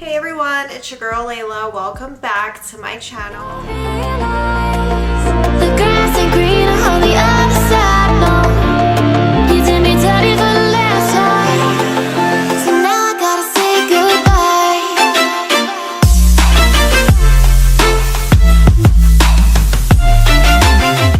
Hey everyone, it's your girl Layla. Welcome back to my channel. The grass ain't greener on the other side, no. You did me dirty for the last time, so now I gotta say goodbye.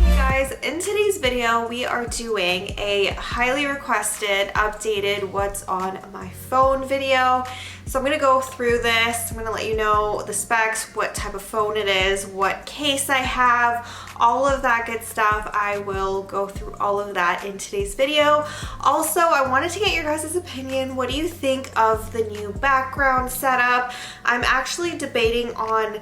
Hey guys, in today's video we are doing a highly requested updated what's on my phone video. So I'm going to go through this. I'm going to let you know the specs, what type of phone it is, what case I have, all of that good stuff. I will go through all of that in today's video. Also, I wanted to get your guys' opinion. What do you think of the new background setup? I'm actually debating on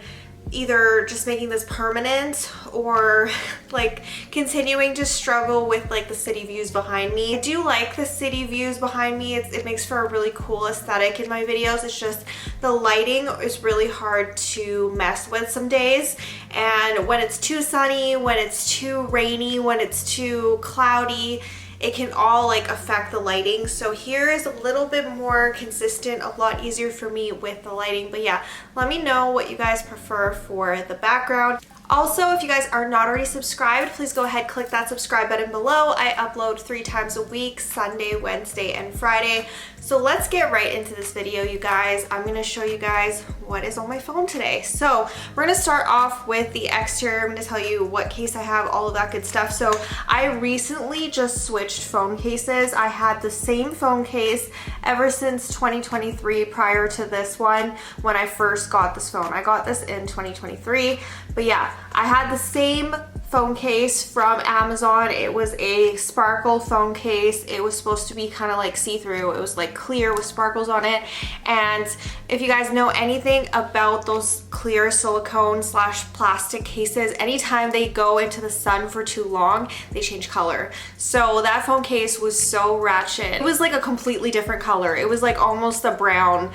either just making this permanent or like continuing to struggle with like the city views behind me. I do like the city views behind me. It makes for a really cool aesthetic in my videos. It's just the lighting is really hard to mess with some days, and when it's too sunny, when it's too rainy, when it's too cloudy, it can all like affect the lighting. So here is a little bit more consistent, a lot easier for me with the lighting. But yeah, let me know what you guys prefer for the background. Also, if you guys are not already subscribed, please go ahead, click that subscribe button below. I upload 3 times a week, Sunday, Wednesday, and Friday. So let's get right into this video, you guys. I'm gonna show you guys what is on my phone today. So we're gonna start off with the exterior. I'm gonna tell you what case I have, all of that good stuff. So I recently just switched phone cases. I had the same phone case ever since 2023 prior to this one when I first got this phone. I got this in 2023, but yeah, I had the same phone case from Amazon. It was a sparkle phone case. It was supposed to be kind of like see-through. It was like clear with sparkles on it. And if you guys know anything about those clear silicone slash plastic cases, anytime they go into the sun for too long, they change color. So that phone case was so ratchet. It was like a completely different color. It was like almost a brown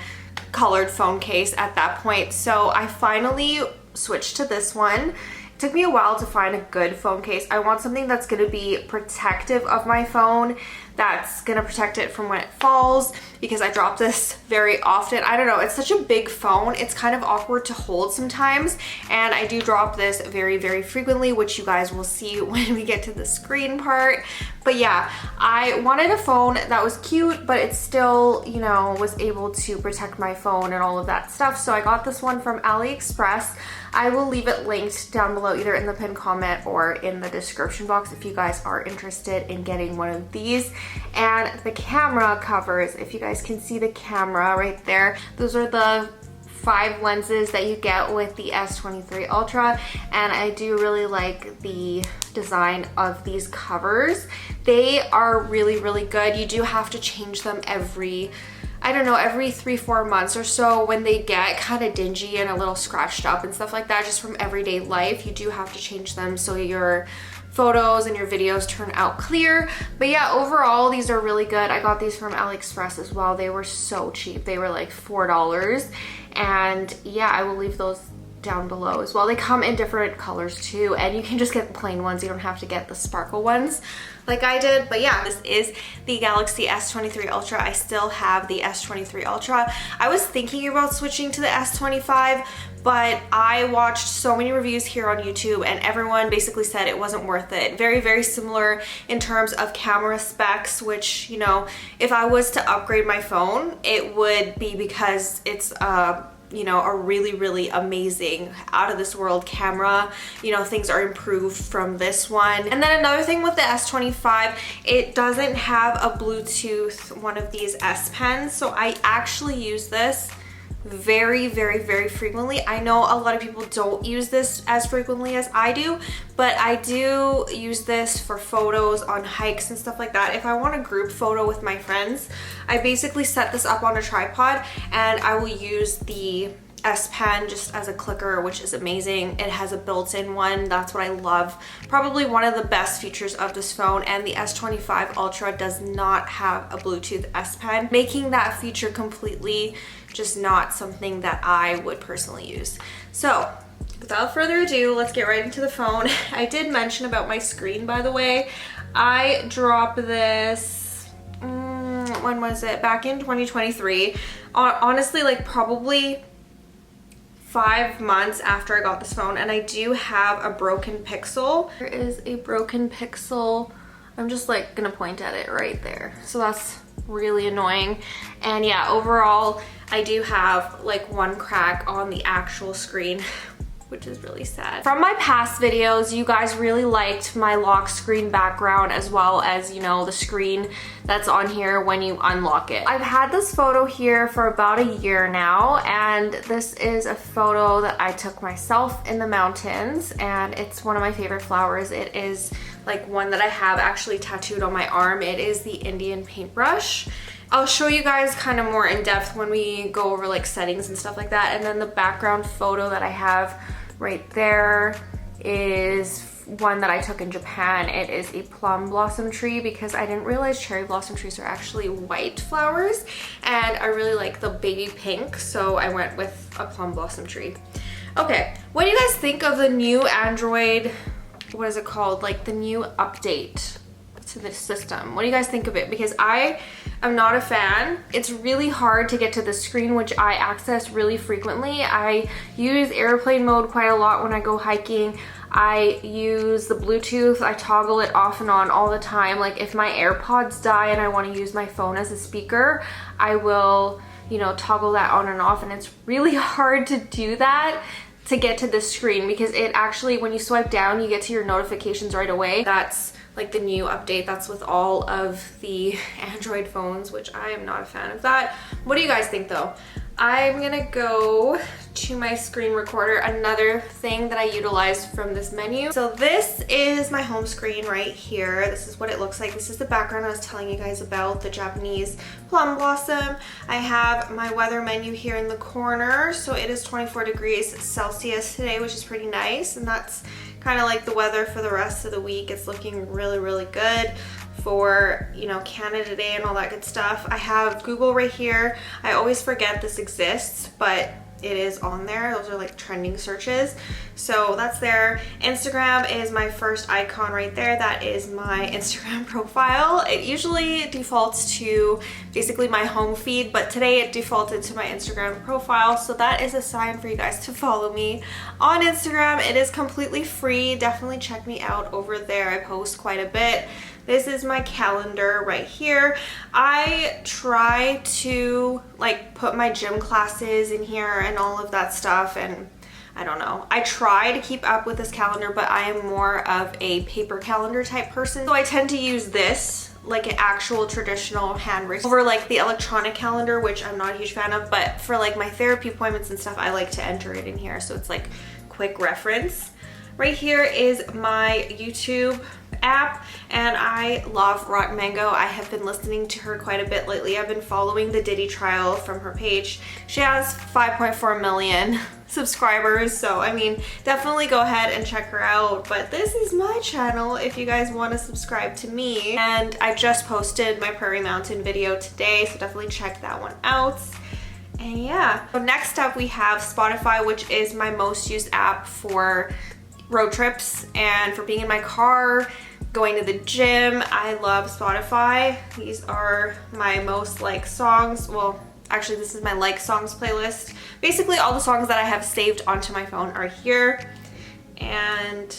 colored phone case at that point. So I finally switched to this one. It took me a while to find a good phone case. I want something that's going to be protective of my phone, that's going to protect it from when it falls, because I drop this very often. I don't know, it's such a big phone, it's kind of awkward to hold sometimes, and I do drop this very, very frequently, which you guys will see when we get to the screen part. But yeah, I wanted a phone that was cute, but it still, you know, was able to protect my phone and all of that stuff. So I got this one from AliExpress. I will leave it linked down below, either in the pinned comment or in the description box if you guys are interested in getting one of these. And the camera covers, if you guys can see the camera right there, those are the 5 lenses that you get with the S23 Ultra, and I do really like the design of these covers. They are really, really good. You do have to change them every, I don't know, every 3-4 months or so when they get kind of dingy and a little scratched up and stuff like that, just from everyday life. You do have to change them so your photos and your videos turn out clear. But yeah, overall these are really good. I got these from AliExpress as well. They were so cheap. They were like $4. And yeah, I will leave those down below as well. They come in different colors too, and you can just get the plain ones. You don't have to get the sparkle ones like I did. But yeah, this is the Galaxy S23 Ultra. I still have the S23 Ultra. I was thinking about switching to the S25, but I watched so many reviews here on YouTube and everyone basically said it wasn't worth it. Very, very similar in terms of camera specs, which, you know, if I was to upgrade my phone, it would be because it's you know, a really, really amazing, out of this world camera. You know, things are improved from this one. And then another thing with the S25, it doesn't have a Bluetooth, one of these S Pens. So I actually use this very, very, very frequently. I know a lot of people don't use this as frequently as I do, but I do use this for photos on hikes and stuff like that. If I want a group photo with my friends, I basically set this up on a tripod and I will use the S Pen just as a clicker, which is amazing. It has a built-in one. That's what I love. Probably one of the best features of this phone. And the S25 Ultra does not have a Bluetooth S Pen, making that feature completely just not something that I would personally use. So without further ado, let's get right into the phone. I did mention about my screen, by the way. I dropped this when when was it? Back in 2023. Honestly, like probably 5 months after I got this phone, and I do have a broken pixel. There is a broken pixel. I'm just like gonna point at it right there. So that's really annoying. And yeah, overall, I do have like one crack on the actual screen, which is really sad. From my past videos, you guys really liked my lock screen background as well as, you know, the screen that's on here when you unlock it. I've had this photo here for about a year now, and this is a photo that I took myself in the mountains, and it's one of my favorite flowers. It is like one that I have actually tattooed on my arm. It is the Indian paintbrush. I'll show you guys kind of more in depth when we go over like settings and stuff like that. And then the background photo that I have right there is one that I took in Japan. It is a plum blossom tree because I didn't realize cherry blossom trees are actually white flowers, and I really like the baby pink, so I went with a plum blossom tree. Okay, what do you guys think of the new Android, what is it called, like the new update to the system? What do you guys think of it? Because I am not a fan. It's really hard to get to the screen, which I access really frequently. I use airplane mode quite a lot when I go hiking. I use the Bluetooth. I toggle it off and on all the time. Like if my AirPods die and I want to use my phone as a speaker, I will, you know, toggle that on and off, and it's really hard to do that to get to the screen because it actually, when you swipe down, you get to your notifications right away. That's like the new update. That's with all of the Android phones, which I am not a fan of that. What do you guys think though? I'm gonna go to my screen recorder, another thing that I utilize from this menu. So this is my home screen right here. This is what it looks like. This is the background I was telling you guys about, the Japanese plum blossom. I have my weather menu here in the corner. So it is 24 degrees Celsius today, which is pretty nice. And that's kind of like the weather for the rest of the week. It's looking really, really good for, you know, Canada Day and all that good stuff. I have Google right here. I always forget this exists, but it is on there. Those are like trending searches. So that's there. Instagram is my first icon right there. That is my Instagram profile. It usually defaults to basically my home feed, but today it defaulted to my Instagram profile. So that is a sign for you guys to follow me on Instagram. It is completely free. Definitely check me out over there. I post quite a bit. This is my calendar right here. I try to like put my gym classes in here and all of that stuff, and I don't know. I try to keep up with this calendar, but I am more of a paper calendar type person. So I tend to use this, like an actual traditional handwritten, over like the electronic calendar, which I'm not a huge fan of, but for like my therapy appointments and stuff, I like to enter it in here. So it's like quick reference. Right here is my YouTube app, and I love Rotten Mango. I have been listening to her quite a bit lately. I've been following the Diddy trial from her page. She has 5.4 million subscribers, so I mean, definitely go ahead and check her out. But this is my channel if you guys want to subscribe to me. And I just posted my Prairie Mountain video today, so definitely check that one out. And yeah, so next up we have Spotify, which is my most used app for road trips and for being in my car, going to the gym. I love Spotify. These are my most liked songs. Well, actually this is my like songs playlist. Basically all the songs that I have saved onto my phone are here. And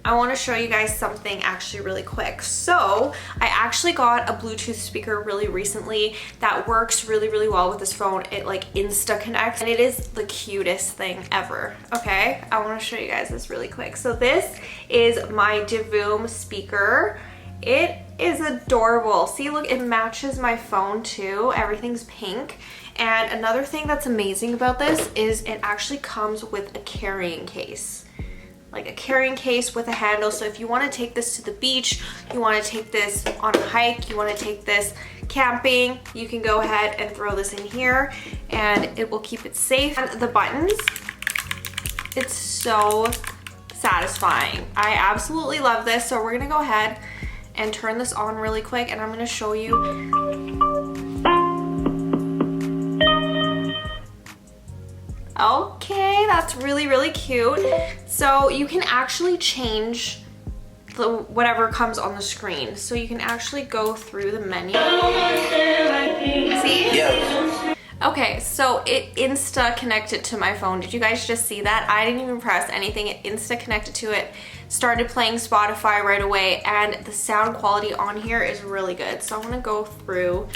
I want to show you guys something actually really quick. So I actually got a Bluetooth speaker really recently that works really, really well with this phone. It like insta connects, and it is the cutest thing ever. Okay, I want to show you guys this really quick. So this is my Divoom speaker. It is adorable. See, look, it matches my phone too. Everything's pink. And another thing that's amazing about this is it actually comes with a carrying case. Like a carrying case with a handle. So if you want to take this to the beach, you want to take this on a hike, you want to take this camping, you can go ahead and throw this in here and it will keep it safe. And the buttons, it's so satisfying. I absolutely love this. So we're gonna go ahead and turn this on really quick, and I'm gonna show you. Okay, that's really, really cute. So you can actually change whatever comes on the screen. So you can actually go through the menu. See? Yeah. Okay, so it insta connected to my phone. Did you guys just see that? I didn't even press anything. It insta connected to it, started playing Spotify right away, and the sound quality on here is really good. So I'm gonna go through.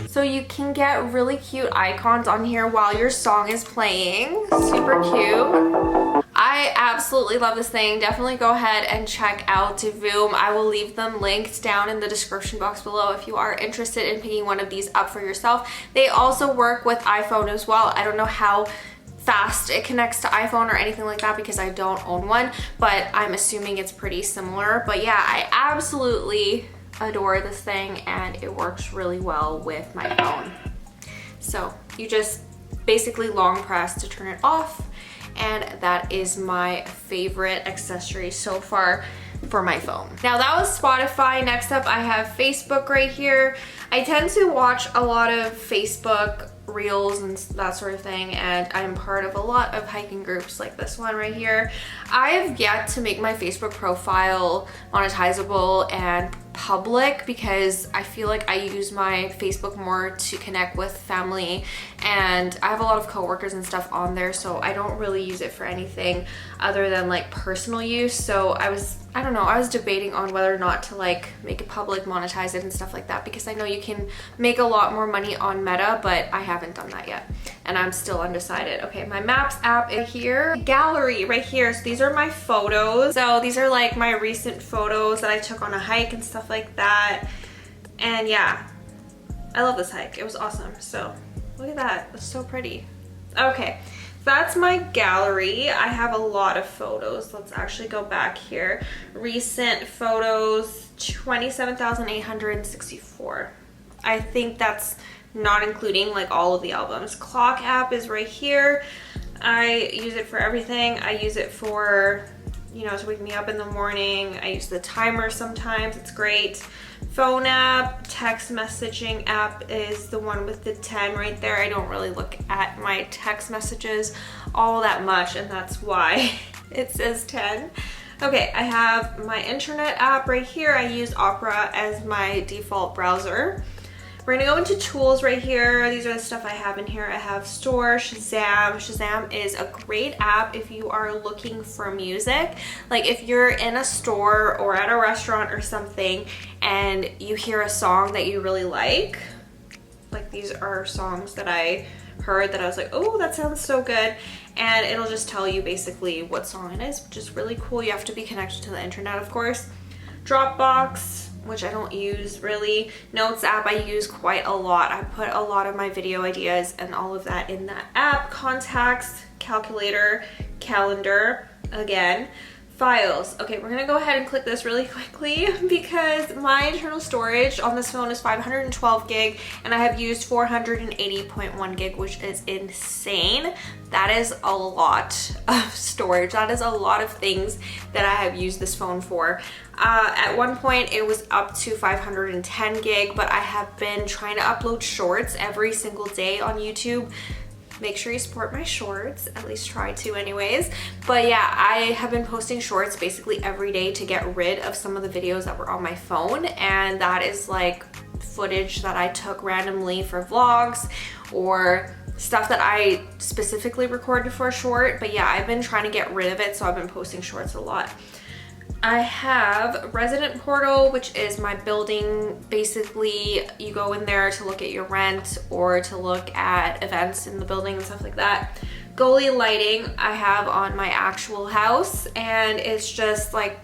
So you can get really cute icons on here while your song is playing. Super cute. I absolutely love this thing. Definitely go ahead and check out Voom. I will leave them linked down in the description box below if you are interested in picking one of these up for yourself. They also work with iPhone as well. I don't know how fast it connects to iPhone or anything like that because I don't own one, but I'm assuming it's pretty similar. But yeah, I absolutely adore this thing and it works really well with my phone. So you just basically long press to turn it off, and that is my favorite accessory so far for my phone. Now that was Spotify. Next up I have Facebook right here. I tend to watch a lot of Facebook reels and that sort of thing, and I'm part of a lot of hiking groups like this one right here. I have yet to make my Facebook profile monetizable and public because I feel like I use my Facebook more to connect with family, and I have a lot of coworkers and stuff on there, so I don't really use it for anything other than like personal use. So I was debating on whether or not to like make it public, monetize it and stuff like that, because I know you can make a lot more money on Meta, but I haven't done that yet and I'm still undecided. Okay, my Maps app is here. Gallery right here. So these are my photos. So these are like my recent photos that I took on a hike and stuff like that. And yeah, I love this hike. It was awesome. So look at that. It's so pretty. Okay, that's my gallery. I have a lot of photos. Let's actually go back here. Recent photos, 27,864. I think that's not including like all of the albums. Clock app is right here. I use it for everything. I use it for, you know, to wake me up in the morning. I use the timer sometimes. It's great. Phone app, text messaging app is the one with the 10 right there. I don't really look at my text messages all that much, and that's why it says 10. Okay, I have my internet app right here. I use Opera as my default browser. We're gonna go into tools right here. These are the stuff I have in here. I have Store, Shazam. Shazam is a great app if you are looking for music. Like if you're in a store or at a restaurant or something and you hear a song that you really like these are songs that I heard that I was like, oh, that sounds so good. And it'll just tell you basically what song it is, which is really cool. You have to be connected to the internet, of course. Dropbox, which I don't use really. Notes app I use quite a lot. I put a lot of my video ideas and all of that in that app. Contacts, calculator, calendar, again. Files. Okay, we're gonna go ahead and click this really quickly because my internal storage on this phone is 512 gig and I have used 480.1 gig, which is insane. That is a lot of storage. That is a lot of things that I have used this phone for. At one point it was up to 510 gig, but I have been trying to upload shorts every single day on YouTube. Make sure you support my shorts, at least try to anyways. But yeah, I have been posting shorts basically every day to get rid of some of the videos that were on my phone, and that is like footage that I took randomly for vlogs or stuff that I specifically recorded for a short. But yeah, I've been trying to get rid of it, so I've been posting shorts a lot. I have Resident Portal, which is my building. Basically, you go in there to look at your rent or to look at events in the building and stuff like that. Goalie lighting I have on my actual house, and it's just like,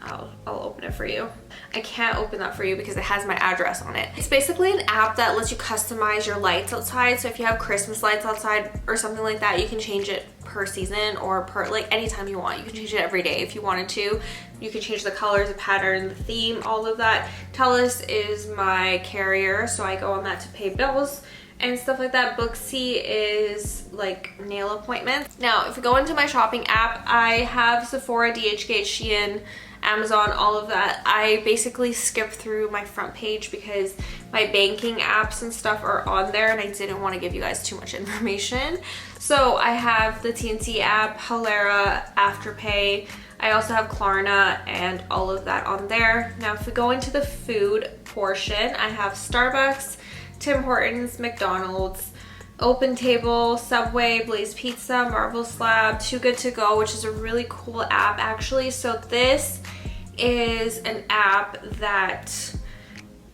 I'll open it for you. I can't open that for you because it has my address on it. It's basically an app that lets you customize your lights outside. So if you have Christmas lights outside or something like that, you can change it per season or per, like, anytime you want. You can change it every day if you wanted to. You can change the colors, the pattern, the theme, all of that. TELUS is my carrier, so I go on that to pay bills and stuff like that. Booksy is like nail appointments. Now, if we go into my shopping app, I have Sephora, DHgate, Shein, Amazon, all of that. I basically skip through my front page because my banking apps and stuff are on there and I didn't want to give you guys too much information. So I have the TNT app, Halera, Afterpay. I also have Klarna and all of that on there. Now if we go into the food portion, I have Starbucks, Tim Hortons, McDonald's, Open Table, Subway, Blaze Pizza, Marvel Slab, Too Good To Go, which is a really cool app actually. So this is an app that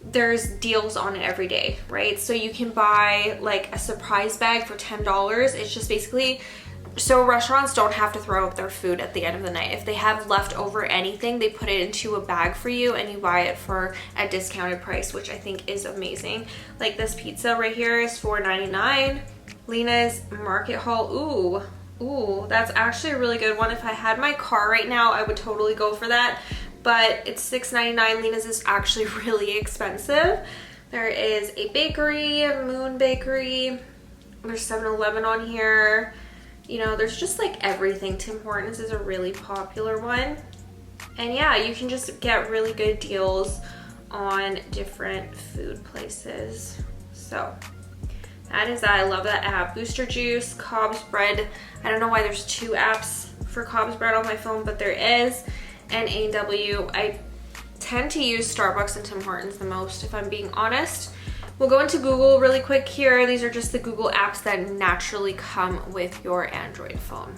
there's deals on it every day, right? So you can buy like a surprise bag for $10. It's just basically, so restaurants don't have to throw out their food at the end of the night. If they have leftover anything, they put it into a bag for you and you buy it for a discounted price, which I think is amazing. Like this pizza right here is $4.99. Lena's Market Haul, ooh, that's actually a really good one. If I had my car right now, I would totally go for that, but it's $6.99. Lena's is actually really expensive. There is a bakery, Moon Bakery. There's 7-Eleven on here. You know, there's just like everything. Tim Hortons is a really popular one. And yeah, you can just get really good deals on different food places. So that is that. I love that app. Booster Juice, Cobb's Bread. I don't know why there's 2 apps for Cobb's Bread on my phone, but there is. And A&W. I tend to use Starbucks and Tim Hortons the most, if I'm being honest. We'll go into Google really quick here. These are just the Google apps that naturally come with your Android phone.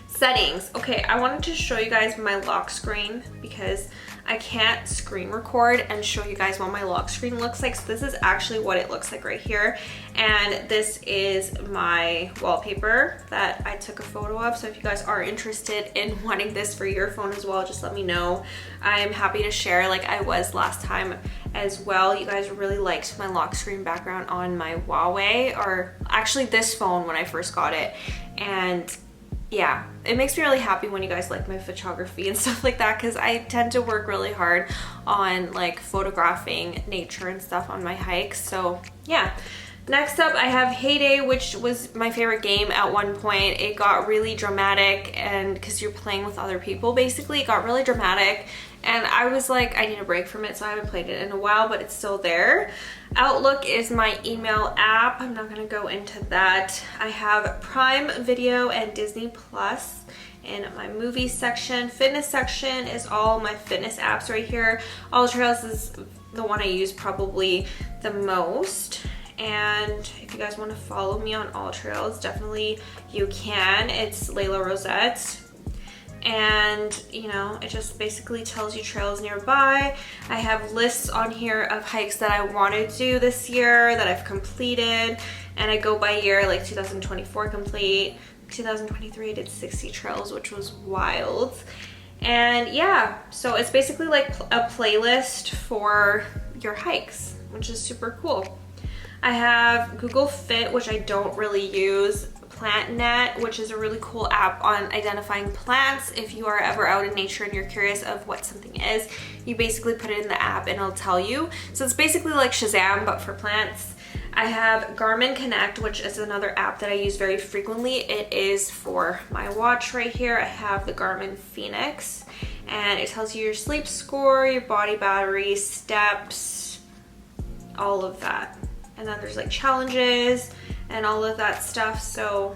Settings. Okay, I wanted to show you guys my lock screen because I can't screen record and show you guys what my lock screen looks like. So this is actually what it looks like right here. And this is my wallpaper that I took a photo of. So if you guys are interested in wanting this for your phone as well, just let me know. I am happy to share like I was last time as well. You guys really liked my lock screen background on my Huawei, or actually this phone when I first got it. And yeah, it makes me really happy when you guys like my photography and stuff like that, because I tend to work really hard on like photographing nature and stuff on my hikes. So yeah. Next up, I have Heyday, which was my favorite game at one point. It got really dramatic, and because you're playing with other people, basically it got really dramatic. And I was like, I need a break from it, so I haven't played it in a while, but it's still there. Outlook is my email app. I'm not gonna go into that. I have Prime Video and Disney Plus in my movie section. Fitness section is all my fitness apps right here. All Trails is the one I use probably the most. And if you guys want to follow me on All Trails, definitely you can. It's Layla Rosette. And you know, it just basically tells you trails nearby. I have lists on here of hikes that I want to do this year that I've completed, and I go by year, like 2024 complete, 2023 I did 60 trails, which was wild. And yeah, so it's basically like a playlist for your hikes, which is super cool. I have Google Fit, which I don't really use. PlantNet, which is a really cool app on identifying plants. If you are ever out in nature and you're curious of what something is, you basically put it in the app and it'll tell you. So it's basically like Shazam, but for plants. I have Garmin Connect, which is another app that I use very frequently. It is for my watch right here. I have the Garmin Phoenix, and it tells you your sleep score, your body battery, steps, all of that. And then there's like challenges and all of that stuff. So,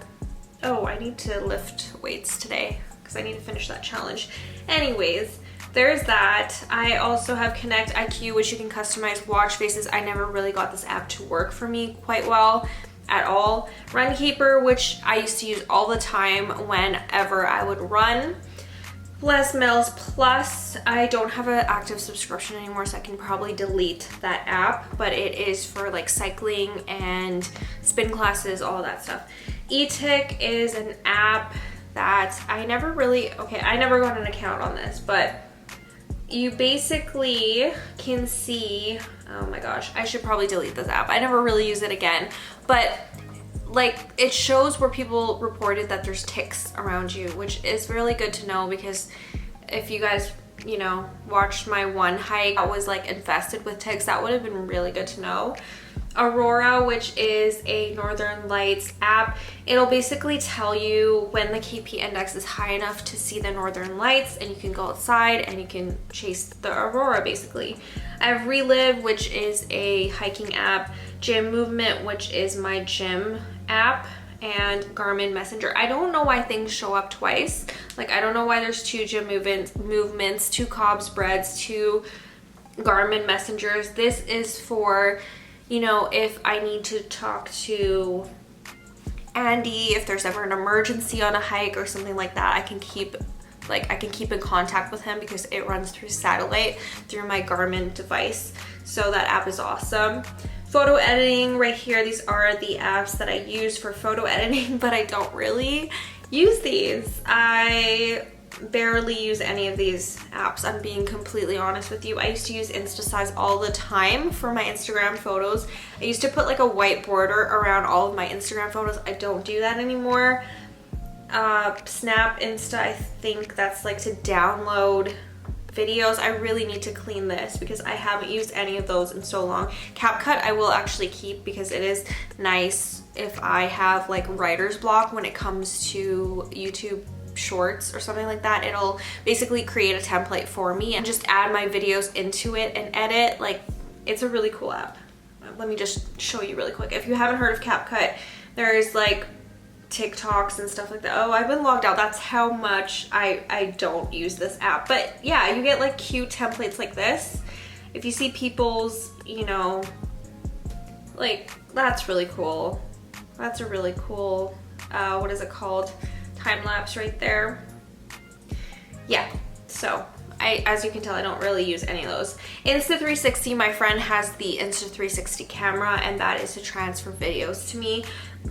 oh, I need to lift weights today because I need to finish that challenge. Anyways, there's that. I also have Connect IQ, which you can customize watch faces. I never really got this app to work for me quite well at all. Runkeeper, which I used to use all the time whenever I would run. Les Mills Plus, I don't have an active subscription anymore, so I can probably delete that app, but it is for like cycling and spin classes, all that stuff. eTick is an app that I never really, I never got an account on this, but you basically can see, oh my gosh, I should probably delete this app. I never really use it again, but like it shows where people reported that there's ticks around you, which is really good to know, because if you guys, you know, watched my one hike that was like infested with ticks, that would have been really good to know. Aurora, which is a Northern Lights app, it'll basically tell you when the KP index is high enough to see the Northern Lights, and you can go outside and you can chase the aurora basically. I have Relive, which is a hiking app. Gym Movement, which is my gym app, and Garmin Messenger. I don't know why things show up twice. Like, I don't know why there's 2 gym movements, 2 Cobb's breads, 2 Garmin Messengers. This is for, you know, if I need to talk to Andy, if there's ever an emergency on a hike or something like that, I can keep in contact with him because it runs through satellite through my Garmin device. So that app is awesome. Photo editing right here, these are the apps that I use for photo editing, but I don't really use these. I barely use any of these apps, I'm being completely honest with you. I used to use InstaSize all the time for my Instagram photos. I used to put like a white border around all of my Instagram photos. I don't do that anymore. Snap, Insta, I think that's like to download videos. I really need to clean this because I haven't used any of those in so long. CapCut I will actually keep because it is nice if I have like writer's block when it comes to YouTube shorts or something like that. It'll basically create a template for me and just add my videos into it and edit. Like, it's a really cool app. Let me just show you really quick. If you haven't heard of CapCut, there's like TikToks and stuff like that. Oh, I've been logged out. That's how much I don't use this app. But yeah, you get like cute templates like this. If you see people's, you know, like, that's really cool. That's a really cool, what is it called? Time lapse right there. Yeah, so as you can tell, I don't really use any of those. Insta360, my friend has the Insta360 camera, and that is to transfer videos to me.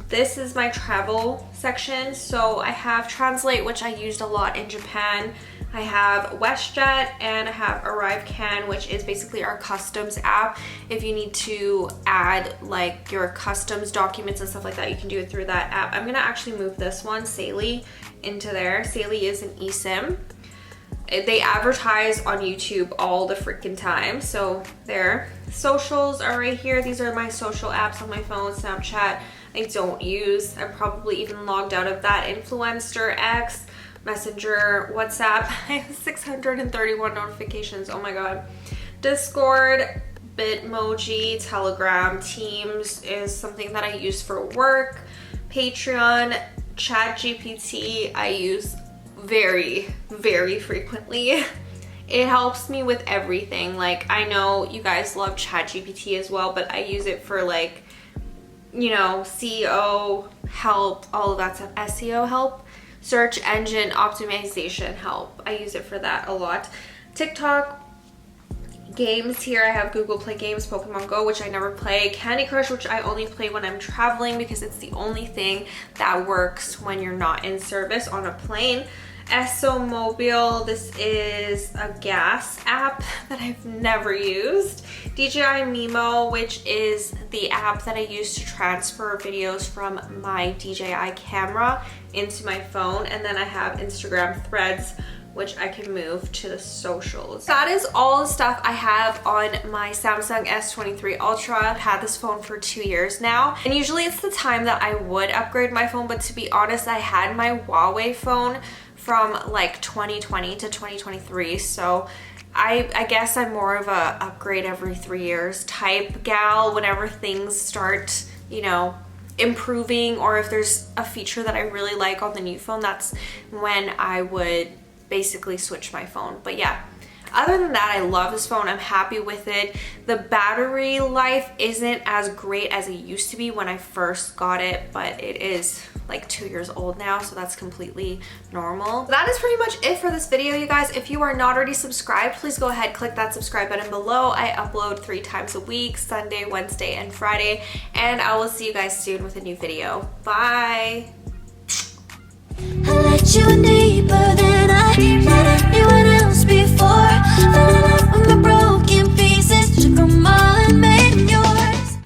This is my travel section. So I have Translate, which I used a lot in Japan. I have WestJet, and I have ArriveCan, which is basically our customs app. If you need to add like your customs documents and stuff like that, you can do it through that app. I'm gonna actually move this one, Saley, into there. Saley is an eSIM. They advertise on YouTube all the freaking time. So there. Socials are right here. These are my social apps on my phone. Snapchat I don't use. I'm probably even logged out of that. Influencer, X, Messenger, WhatsApp. I have 631 notifications. Oh my god. Discord, Bitmoji, Telegram, Teams is something that I use for work. Patreon, ChatGPT I use very, very frequently. It helps me with everything. Like, I know you guys love ChatGPT as well, but I use it for like, you know, SEO help, all of that stuff, SEO help, search engine optimization help. I use it for that a lot. TikTok, games here, I have Google Play Games, Pokemon Go, which I never play, Candy Crush, which I only play when I'm traveling because it's the only thing that works when you're not in service on a plane. Esso Mobile, this is a gas app that I've never used. DJI Mimo, which is the app that I use to transfer videos from my DJI camera into my phone. And then I have Instagram Threads, which I can move to the socials. That is all the stuff I have on my Samsung S23 Ultra. I've had this phone for 2 years now, and usually it's the time that I would upgrade my phone, but to be honest, I had my Huawei phone from like 2020 to 2023, so I guess I'm more of a upgrade every 3 years type gal. Whenever things start, you know, improving, or if there's a feature that I really like on the new phone, that's when I would basically switch my phone. But yeah, other than that, I love this phone. I'm happy with it. The battery life isn't as great as it used to be when I first got it, but it is like 2 years old now, so that's completely normal. That is pretty much it for this video, you guys. If you are not already subscribed, please go ahead, click that subscribe button below. I upload 3 times a week, Sunday, Wednesday, and Friday, and I will see you guys soon with a new video. Bye! I let you in deeper than I